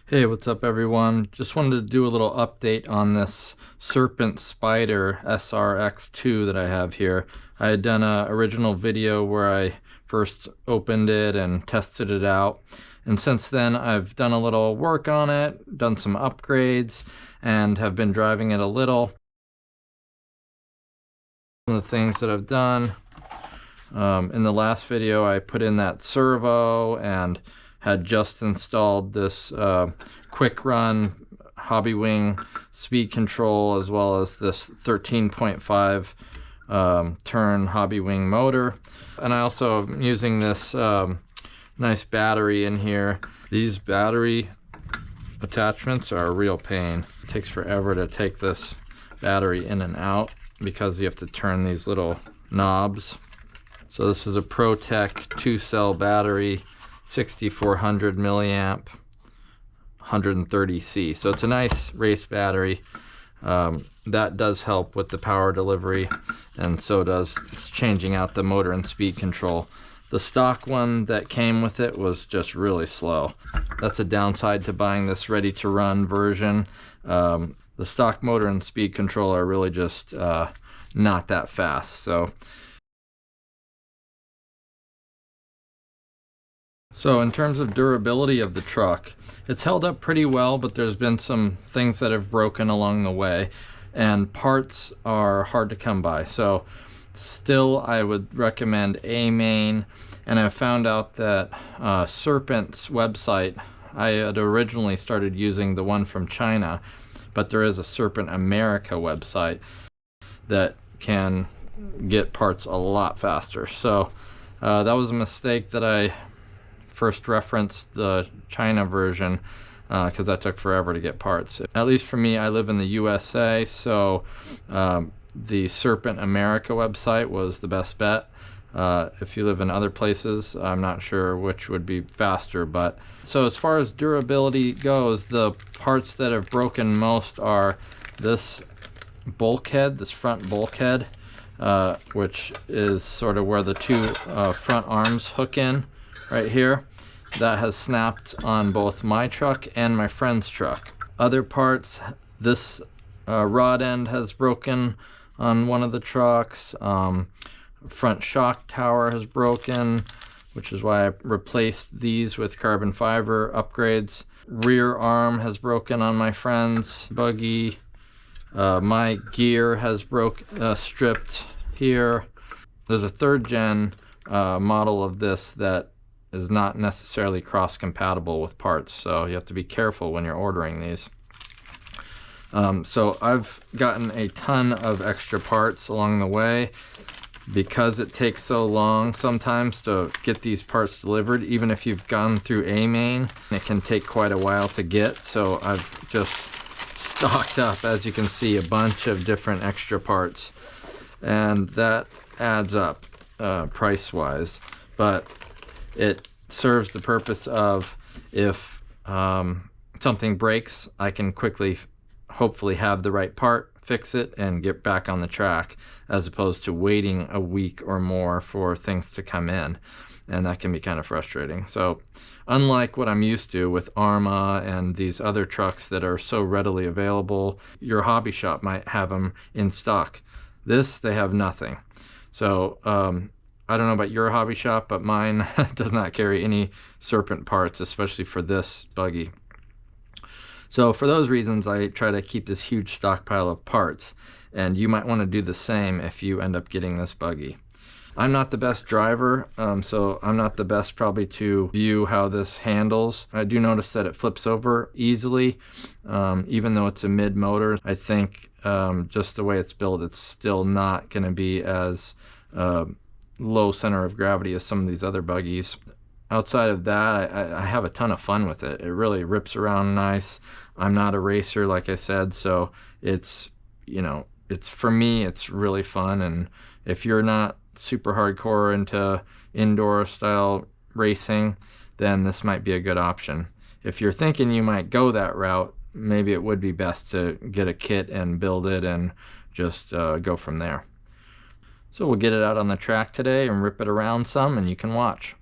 Hey, what's up everyone? Just wanted to do a little update on this Serpent Spyder SRX2 that I have here. I had done an original video where I first opened it and tested it out. And since then I've done a little work on it, done some upgrades, and have been driving it a little. One of the things that I've done, in the last video I put in that servo and had just installed this quick run Hobbywing speed control, as well as this 13.5 turn Hobbywing motor. And I also am using this nice battery in here. These battery attachments are a real pain. It takes forever to take this battery in and out because you have to turn these little knobs. So this is a ProTek 2-cell battery, 6400 milliamp, 130C. So it's a nice race battery. That does help with the power delivery, and so does changing out the motor and speed control. The stock one that came with it was just really slow. That's a downside to buying this ready to run version. The stock motor and speed control are really just not that fast. So in terms of durability of the truck, it's held up pretty well, but there's been some things that have broken along the way, and parts are hard to come by. So still I would recommend A-Main, and I found out that Serpent's website, I had originally started using the one from China, but there is a Serpent America website that can get parts a lot faster. So that was a mistake that I first referenced the China version, because that took forever to get parts. At least for me, I live in the USA, so the Serpent America website was the best bet. If you live in other places, I'm not sure which would be faster. But so as far as durability goes, the parts that have broken most are this bulkhead, this front bulkhead, which is sort of where the two front arms hook in right here. That has snapped on both my truck and my friend's truck. Other parts, this rod end has broken on one of the trucks. Front shock tower has broken, which is why I replaced these with carbon fiber upgrades. Rear arm has broken on my friend's Buggy. My gear has stripped here. There's a 3rd gen model of this that is not necessarily cross-compatible with parts, so you have to be careful when you're ordering these. So I've gotten a ton of extra parts along the way because it takes so long sometimes to get these parts delivered. Even if you've gone through A-Main, it can take quite a while to get. So I've just stocked up, as you can see, a bunch of different extra parts, and that adds up price-wise. But it serves the purpose of, if something breaks, I can quickly, hopefully, have the right part, fix it, and get back on the track, as opposed to waiting a week or more for things to come in. And that can be kind of frustrating. So unlike what I'm used to with Arma and these other trucks that are so readily available, your hobby shop might have them in stock. This, they have nothing. So I don't know about your hobby shop, but mine does not carry any Serpent parts, especially for this Buggy. So for those reasons, I try to keep this huge stockpile of parts, and you might want to do the same if you end up getting this Buggy. I'm not the best driver, so I'm not the best probably to view how this handles. I do notice that it flips over easily, even though it's a mid motor. I think just the way it's built, it's still not going to be as low center of gravity as some of these other Buggies. Outside of that, I have a ton of fun with it. It really rips around nice. I'm not a racer, like I said, so it's, you know, it's, for me, it's really fun. And if you're not super hardcore into indoor style racing, then this might be a good option. If you're thinking you might go that route, maybe it would be best to get a kit and build it and just go from there. So we'll get it out on the track today and rip it around some, and you can watch.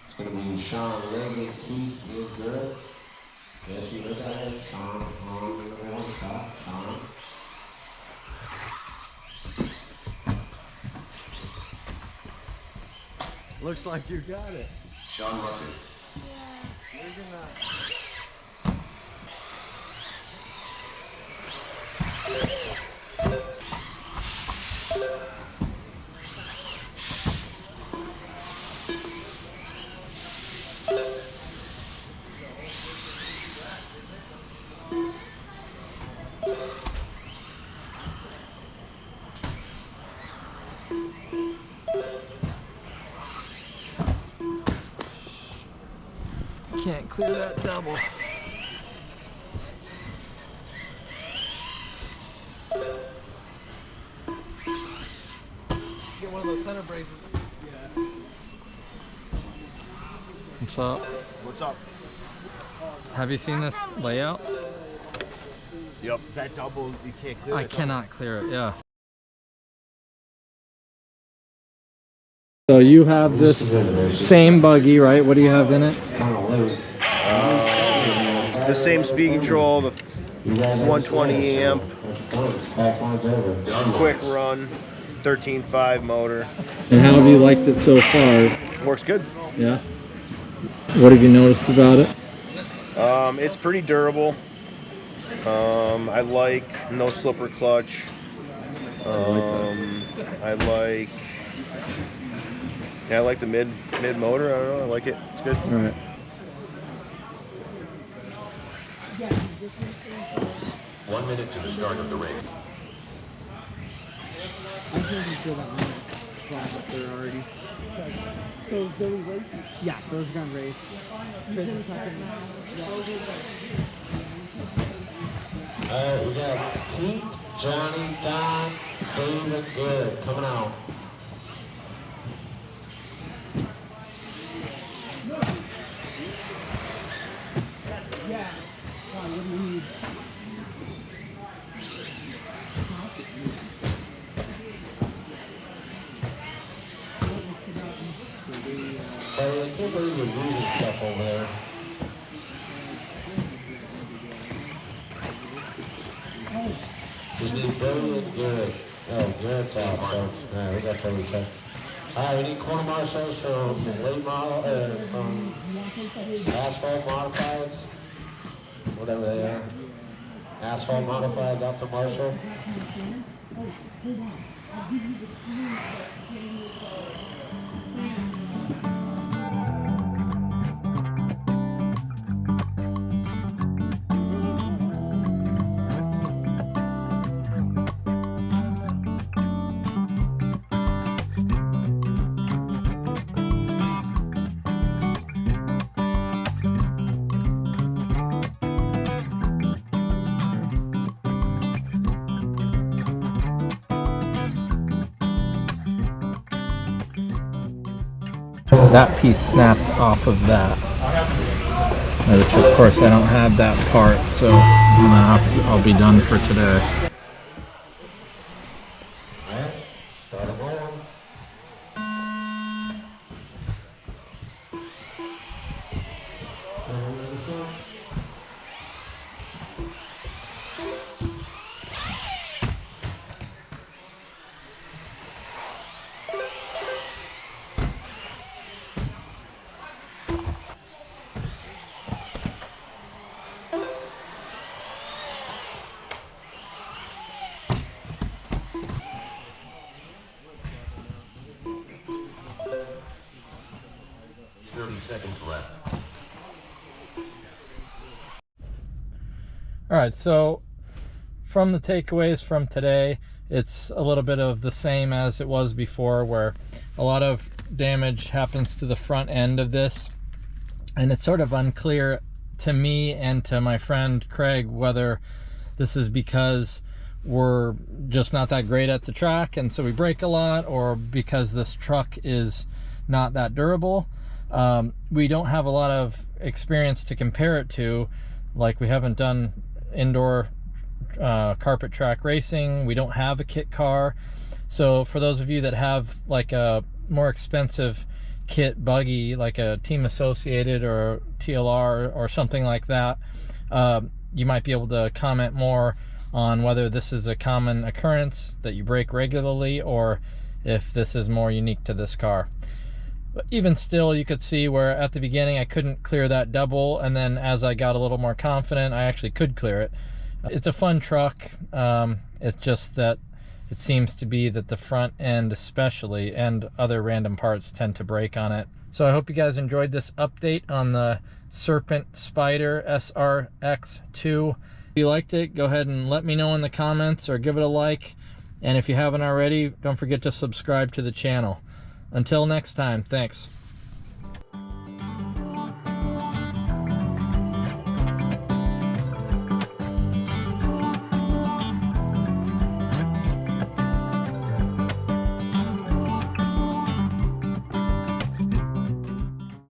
It's going to be Sean, Leslie, Keith, you good? Yes, you look at it. Sean, on, stop, Sean. Looks like you got it. Sean Russell. Yeah. You're gonna... Can't clear that double. Get one of those center braces. Yeah. What's up? What's up? Have you seen this layout? Yep. That double, you can't clear it. I cannot clear it, yeah. So you have this same buggy, right? What do you have in it? The same speed control, the 120 amp, quick run, 13.5 motor. And how have you liked it so far? Works good. Yeah? What have you noticed about it? It's pretty durable. I like no slipper clutch. I like the mid motor. I don't know. I like it. It's good. All right. One minute to the start of the race. I think you feel that one flag up there already. So Billy race? Yeah, those gun race. Alright, we got Pete, Johnny, Don, David, good, coming out. Yeah. What do you need? Hey, I can't believe you're losing stuff over there. Just need brilliant, good. Oh, Garrett's out, so alright, we got ProTek. Alright, we need corner marshals from late model, from asphalt modifieds, whatever they are. Asphalt modifieds out to Marshall. That piece snapped off of that, which of course I don't have that part, so I'm gonna have to, I'll be done for today. Alright, start them on. Seconds left. All right, so from the takeaways from today, it's a little bit of the same as it was before, where a lot of damage happens to the front end of this, and it's sort of unclear to me and to my friend Craig whether this is because we're just not that great at the track and so we brake a lot, or because this truck is not that durable. We don't have a lot of experience to compare it to. Like, we haven't done indoor carpet track racing. We don't have a kit car. So for those of you that have like a more expensive kit buggy, like a Team Associated or TLR or something like that, you might be able to comment more on whether this is a common occurrence that you brake regularly, or if this is more unique to this car. But even still, you could see where at the beginning I couldn't clear that double, and then as I got a little more confident, I actually could clear it. It's a fun truck. It's just that it seems to be that the front end especially, and other random parts, tend to break on it. So I hope you guys enjoyed this update on the Serpent Spyder SRX2. If you liked it, go ahead and let me know in the comments or give it a like. And if you haven't already, don't forget to subscribe to the channel. Until next time, thanks.